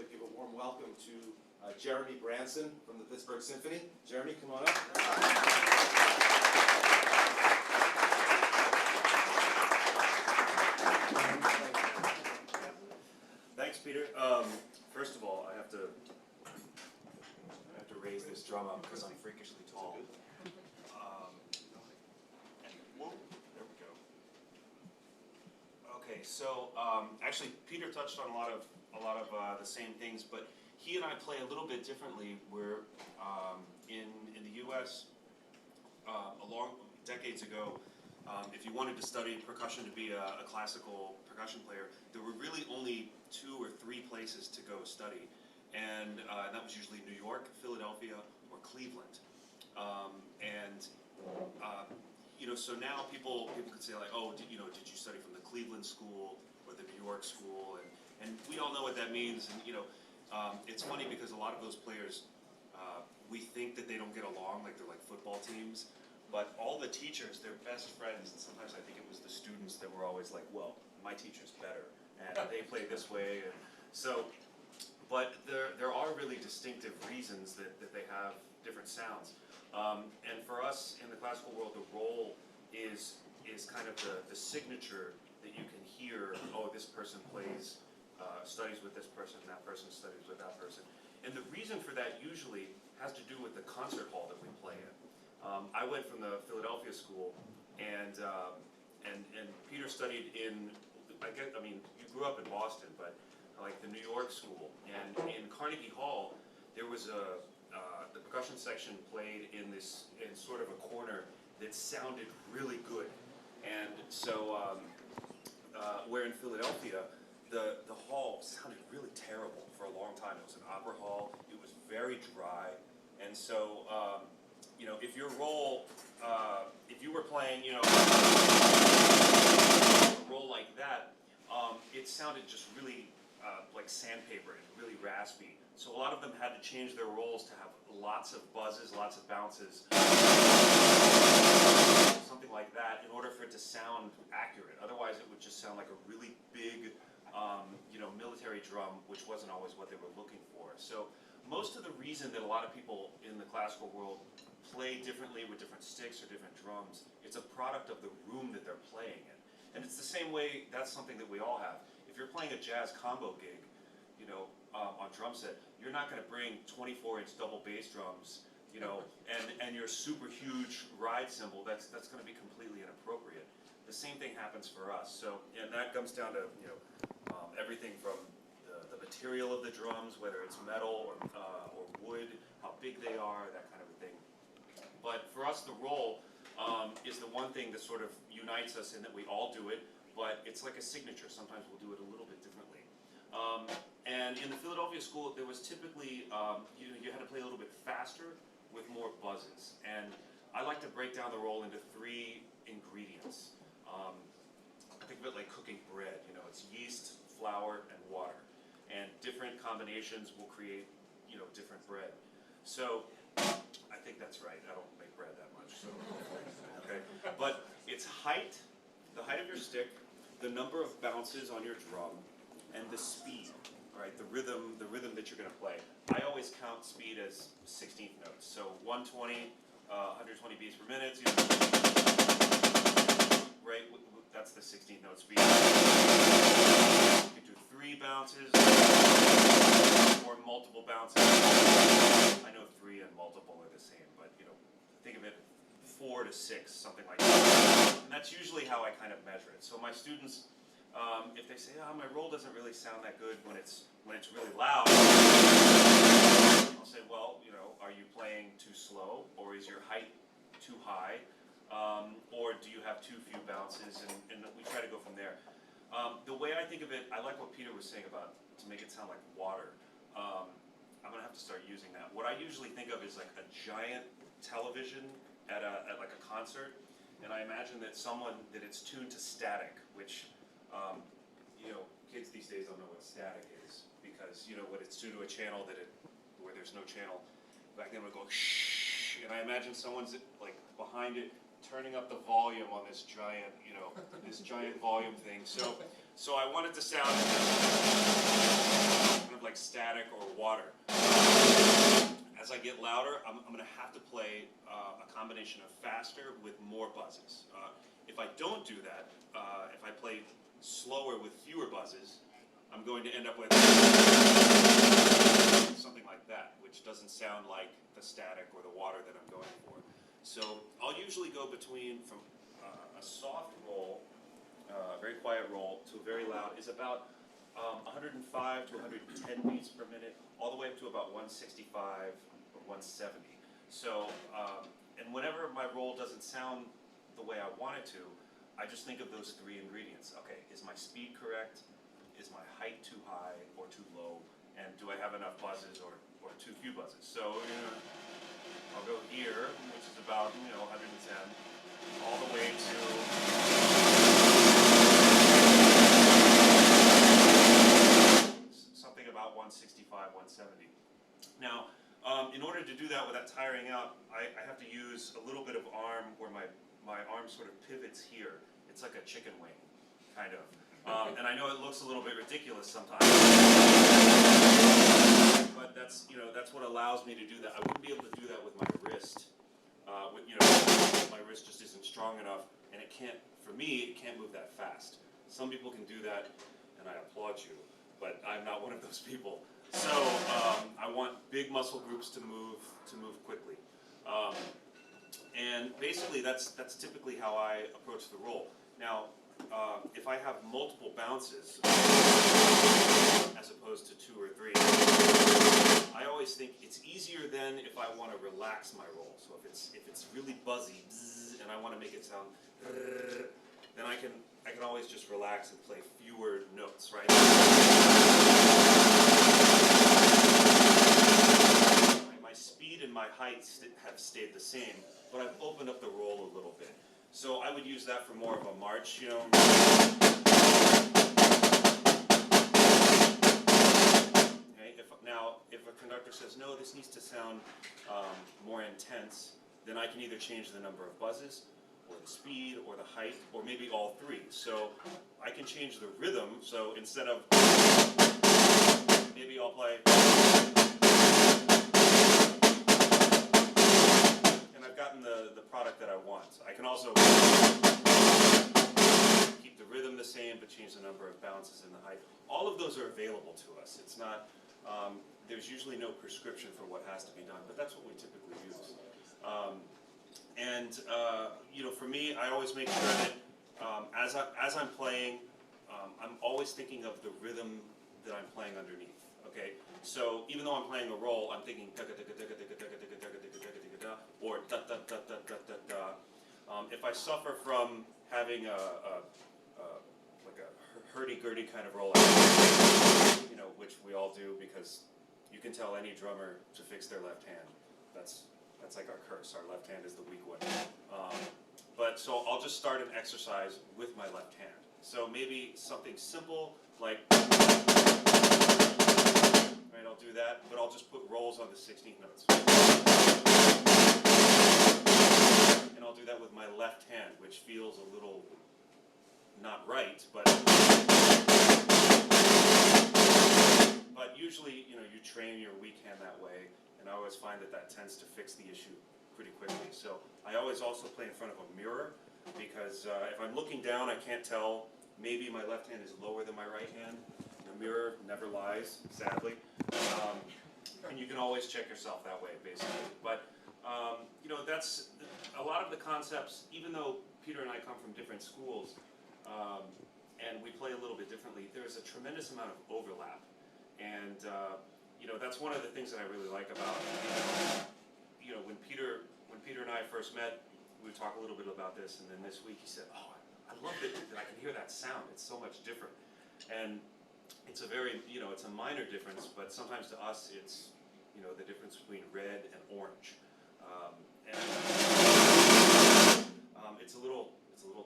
to give a warm welcome to Jeremy Branson from the Pittsburgh Symphony. Jeremy, come on up. Thanks, Peter. First of all, I have to raise this drum up because I'm freakishly tall. Whoa, there we go. Okay, so actually, Peter touched on a lot of the same things, but he and I play a little bit differently. We're in the U.S. Long decades ago. If you wanted to study percussion to be a classical percussion player, there were really only 2 or 3 places to go study, and that was usually New York, Philadelphia, or Cleveland. So now people could say like, oh, did you study from the Cleveland school or the New York school, and we all know what that means. And it's funny because a lot of those players, we think that they don't get along, like they're like football teams. But all the teachers, they're best friends, and sometimes I think it was the students that were always like, well, my teacher's better, and they play this way. And so, but there are really distinctive reasons that they have different sounds. And for us in the classical world, the roll is kind of the signature that you can hear, oh, this person plays, studies with this person, that person studies with that person. And the reason for that usually has to do with the concert hall that we play in. I went from the Philadelphia school, and Peter studied in, you grew up in Boston, but like the New York school. And in Carnegie Hall, there was the percussion section played in sort of a corner that sounded really good. And so, where in Philadelphia, the hall sounded really terrible for a long time. It was an opera hall. It was very dry, and so. If your role, if you were playing, a role like that, it sounded just really like sandpaper and really raspy. So a lot of them had to change their roles to have lots of buzzes, lots of bounces, something like that, in order for it to sound accurate. Otherwise, it would just sound like a really big, military drum, which wasn't always what they were looking for. So most of the reason that a lot of people in the classical world play differently with different sticks or different drums, it's a product of the room that they're playing in. And it's the same way, that's something that we all have. If you're playing a jazz combo gig, on drum set, you're not going to bring 24-inch double bass drums, and your super huge ride cymbal. That's going to be completely inappropriate. The same thing happens for us. So, and that comes down to everything from the material of the drums, whether it's metal or wood, how big they are, that kind of a thing. But for us, the roll is the one thing that sort of unites us in that we all do it, but it's like a signature. Sometimes we'll do it a little bit differently. And in the Philadelphia school, there was typically, you had to play a little bit faster with more buzzes. And I like to break down the roll into 3 ingredients. Think of it like cooking bread. It's yeast, flour, and water. And different combinations will create, different bread. So, I think that's right. I don't make bread that much, so okay. But it's height, the height of your stick, the number of bounces on your drum, and the speed. All right, the rhythm that you're going to play. I always count speed as 16th notes. So 120, 120 beats per minute. Right, that's the 16th note speed. You can do 3 bounces or multiple bounces. I know 3 and multiple are the same, but think of it 4 to 6, something like that. And that's usually how I kind of measure it. So my students, if they say, "Oh, my roll doesn't really sound that good when it's really loud," I'll say, "Well, are you playing too slow, or is your height too high, or do you have too few bounces?" And we try to go from there. The way I think of it, I like what Peter was saying about to make it sound like water. I'm gonna have to start using that. What I usually think of is like a giant television at like a concert, and I imagine that it's tuned to static, which kids these days don't know what static is, because when it's tuned to a channel where there's no channel. Back then it would go shh, and I imagine someone's like behind it turning up the volume on this giant, you know, this giant volume thing. So I want it to sound kind of like static or water. As I get louder, I'm going to have to play a combination of faster with more buzzes. If I don't do that, if I play slower with fewer buzzes, I'm going to end up with something like that, which doesn't sound like the static or the water that I'm going for. So I'll usually go between from a soft roll, very quiet roll, to a very loud is about 105 to 110 beats per minute, all the way up to about 165 or 170. So, and whenever my roll doesn't sound the way I want it to, I just think of those three ingredients. Okay, is my speed correct? Is my height too high or too low? And do I have enough buzzes or too few buzzes? So I'll go here, which is about 110, all the way to something about 165, 170. Now, in order to do that without tiring out, I have to use a little bit of arm where my arm sort of pivots here. It's like a chicken wing, kind of. And I know it looks a little bit ridiculous sometimes, but that's what allows me to do that. I wouldn't be able to do that with my wrist. My wrist just isn't strong enough, and it can't move that fast. Some people can do that, and I applaud you, but I'm not one of those people. So I want big muscle groups to move quickly, and basically that's typically how I approach the roll. Now, if I have multiple bounces as opposed to 2 or 3, I always think it's easier then if I want to relax my roll. So if it's really buzzy and I want to make it sound, then I can always just relax and play fewer notes, right? My speed and my height have stayed the same, but I've opened up the roll a little bit. So I would use that for more of a march, Okay, if a conductor says, no, this needs to sound more intense, then I can either change the number of buzzes, or the speed, or the height, or maybe all three. So I can change the rhythm, so instead of, maybe I'll play, and I've gotten the product that I want. I can also keep the rhythm the same, but change the number of bounces and the height. All of those are available to us. It's not, there's usually no prescription for what has to be done, but that's what we typically use. For me, I always make sure that as I'm playing, I'm always thinking of the rhythm that I'm playing underneath. Okay, so even though I'm playing a roll, I'm thinking or da da da da da da da. If I suffer from having like a hurdy-gurdy kind of roll, which we all do because you can tell any drummer to fix their left hand. That's like our curse. Our left hand is the weak one. So I'll just start an exercise with my left hand. So maybe something simple like, right, I'll do that, but I'll just put rolls on the 16th notes. And I'll do that with my left hand, which feels a little not right, but usually, you train your weak hand that way, and I always find that tends to fix the issue pretty quickly. So I always also play in front of a mirror, because if I'm looking down, I can't tell. Maybe my left hand is lower than my right hand. The mirror never lies, sadly. And you can always check yourself that way, basically. But, that's a lot of the concepts, even though Peter and I come from different schools, and we play a little bit differently, there's a tremendous amount of overlap. And, that's one of the things that I really like about, when Peter and I first met, we would talk a little bit about this, and then this week he said, oh, I love that I can hear that sound. It's so much different. And it's a very, it's a minor difference, but sometimes to us it's, the difference between red and orange. It's a little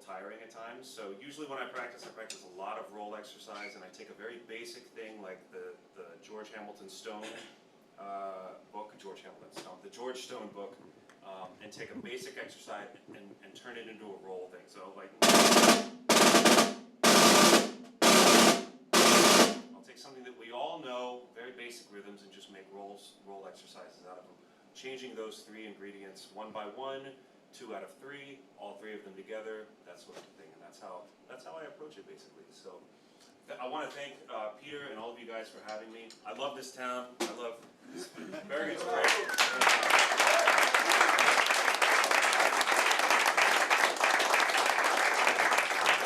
tiring at times. So usually when I practice a lot of roll exercise, and I take a very basic thing like the George Hamilton Stone book, the George Stone book, and take a basic exercise and turn it into a roll thing. So like, I'll take something that we all know, very basic rhythms, and just make roll exercises out of them. Changing those 3 ingredients 1 by 1, 2 out of 3, all 3 of them together, that sort of thing, and that's how I approach it basically. So I want to thank Peter and all of you guys for having me. I love this town. I love Bergen's great.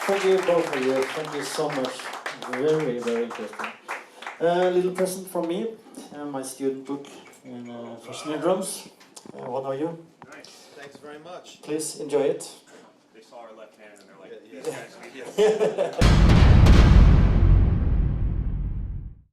Thank you both of you. Thank you so much. Very, very interesting. A little present from me, my student book in for snare drums. What are you? Nice. Thanks very much. Please enjoy it. They saw our left hand and they're like, Yeah, these guys need this.